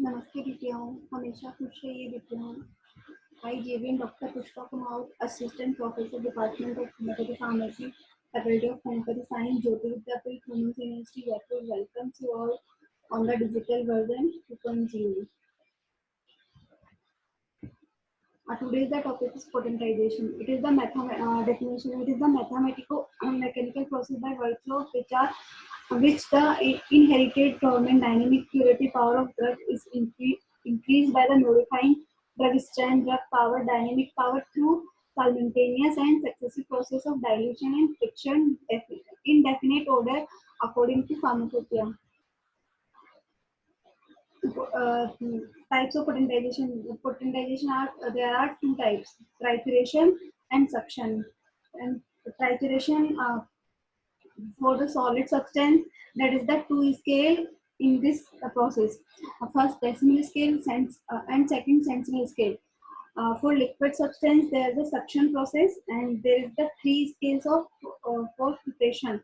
नमस्ते बिटियाओं, हमेशा खुश रहिए बिटियाओं। आई जेवियन doctor Pushpa Kumar, assistant professor department of homoeopathy pharmacy, faculty of homoeopathy science, Jyoti Vidyapeeth, women's university Jaipur, welcomes you all on the digital version 2.0. Today's the topic is potentization. It is the definition. It is the mathematical mechanical process by virtue of which the inherited dormant dynamic curative power of drug is increased by the modifying drug strength, drug power, dynamic power through simultaneous and successive process of dilution and friction in definite order according to pharmacopoeia. uh, Types of potentization. Potentization are there are two types: trituration and suction. And trituration for the solid substance, that is the 2 scale in this process. First decimal scale and second sensible scale. For liquid substance, there is a suction process and there is the 3 scales of for filtration: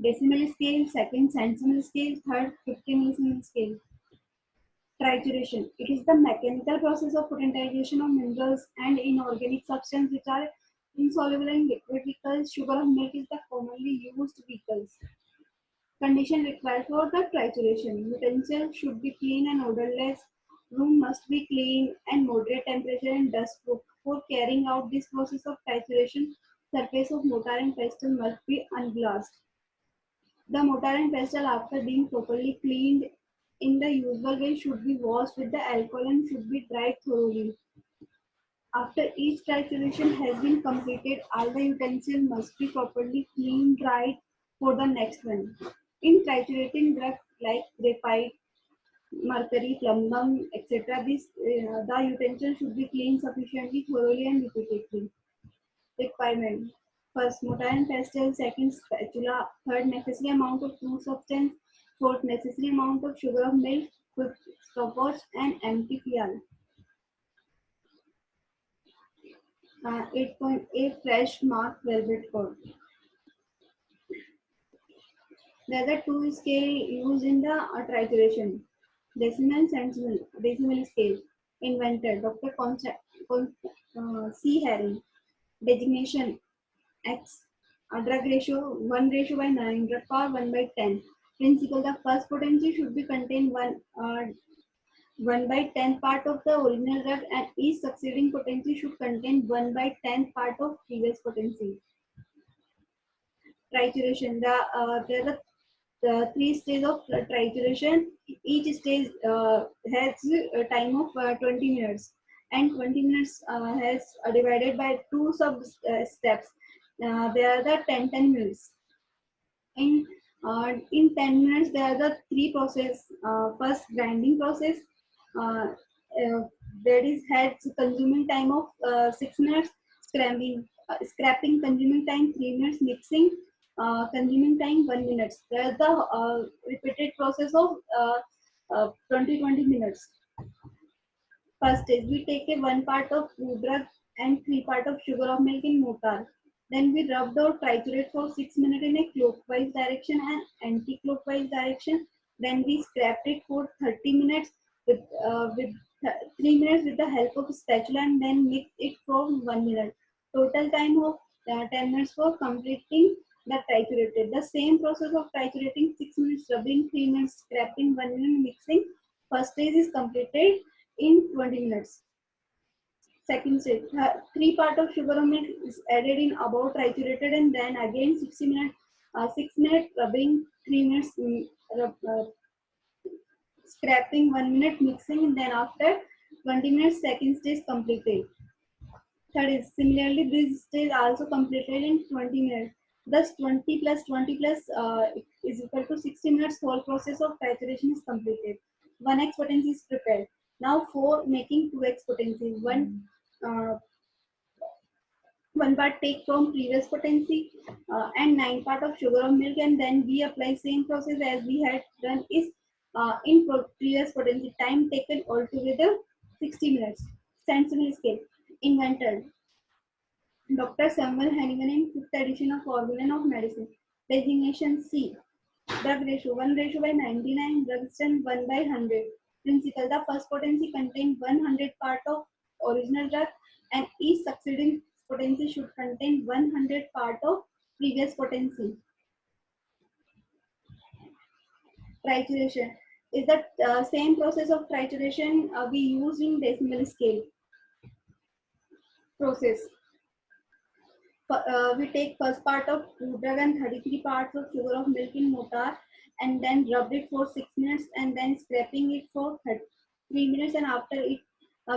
decimal scale, second sensible scale, third 50 millisievert scale. Trituration. It is the mechanical process of potentization of minerals and inorganic substances which are insoluble in liquid vehicles. Sugar of milk is the commonly used vehicles. Condition required for the trituration. Utensils should be clean and odorless. Room must be clean and moderate temperature and dust proof. For carrying out this process of trituration, surface of mortar and pestle must be unglassed. The mortar and pestle, after being properly cleaned in the usual way, should be washed with the alcohol and should be dried thoroughly. After each trituration has been completed, all the utensils must be properly cleaned, dried for the next one. In triturating drugs like graphite, mercury, plumbum, etc., the utensils should be cleaned sufficiently, thoroughly, and repeatedly. Requirement: first, mortar and pestle; second, spatula; third, necessary amount of food substance; fourth, necessary amount of sugar of milk; fifth, stopwatch and empty phial. 8.8 fresh marked velvet cord. There are two scale used in the trituration: decimal and decimal scale. Inventor Dr. C. Herring. Designation X. Drug ratio 1:9. Drug power 1/10. Principle: the first potency should be contain 1/10 part of the original drug, and each succeeding potency should contain 1/10 part of previous potency. Trituration: there are the 3 stages of trituration. Each stage has a time of 20 minutes, and 20 minutes has divided by 2 sub steps. There are the 10 minutes. In 10 minutes, there are the 3 process. First, grinding process. Uh, that is had consuming time of 6 minutes. Scrapping consuming time 3 minutes. Mixing consuming time 1 minute. There's the repeated process of 20 minutes. First is we take a 1 part of food drug and 3 part of sugar of milk in mortar. Then we rubbed or triturate for 6 minutes in a clockwise direction and anti-clockwise direction. Then we scrapped it for 30 minutes with 3 minutes with the help of a spatula, and then mix it for 1 minute. Total time of 10 minutes for completing the triturated. The same process of triturating: 6 minutes rubbing, 3 minutes scrapping, 1 minute mixing. First stage is completed in 20 minutes. Second stage, 3 part of sugar or milk is added in, about triturated, and then again 60 minutes, 6 minutes rubbing, 3 minutes scrapping, 1 minute mixing, and then after 20 minutes second stage completed. Third is similarly this stage also completed in 20 minutes. Thus 20 plus 20 plus is equal to 60 minutes. Whole process of trituration is completed. 1x potency is prepared. Now for making 2x potency, uh, one part take from previous potency and 9 part of sugar or milk, and then we apply same process as we had done is in previous potency. Time taken altogether 60 minutes. Sensible scale. Inventor Dr. Samuel Hanigan in 5th edition of Formula of Medicine. Designation C. Drug ratio 1:99. Drug strength 1/100. principle. The first potency contains 100 part of original drug, and each succeeding potency should contain 100 part of previous potency. Trituration is the same process of trituration we use in decimal scale process. We take first part of food drug and 33 parts of sugar of milk in mortar, and then rub it for 6 minutes, and then scraping it for 3 minutes, and after it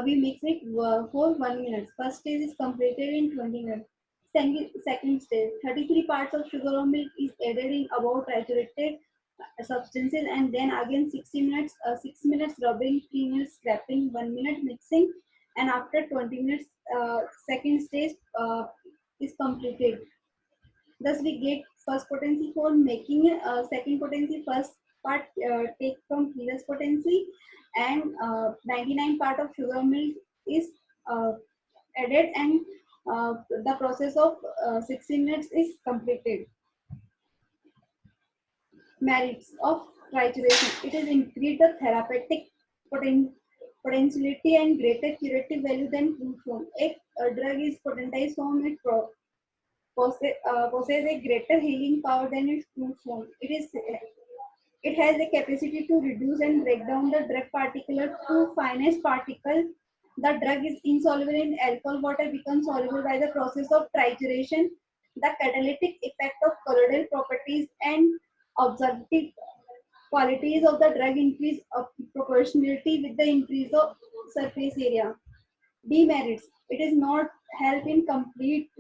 we mix it for 1 minute. First stage is completed in 20 minutes. Second stage, 33 parts of sugar or milk is added in about triturated substances, and then again 60 minutes, 6 minutes rubbing, 3 minutes scraping, 1 minute mixing, and after 20 minutes second stage is completed. Thus we get first potency for making second potency. First part take from previous potency, and 99 part of sugar milk is uh, added, and the process of 60 minutes is completed. Merits of trituration: it is increased the therapeutic potentiality and greater curative value than crude form. If a drug is potentized form, it possess a greater healing power than its crude form. It has a capacity to reduce and break down the drug particle to finest particle. The drug is insoluble in alcohol. Water becomes soluble by the process of trituration. The catalytic effect of colloidal properties and absorptive qualities of the drug increase proportionality with the increase of surface area. Demerits: it is not help in complete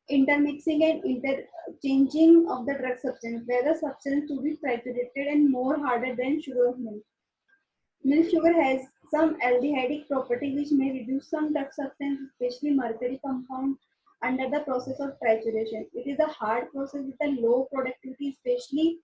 intermixing and interchanging of the drug substance, where the substance to be triturated and more harder than sugar of milk. Milk sugar has some aldehydic property which may reduce some drug substance, especially mercury compound, under the process of trituration. It is a hard process with a low productivity, especially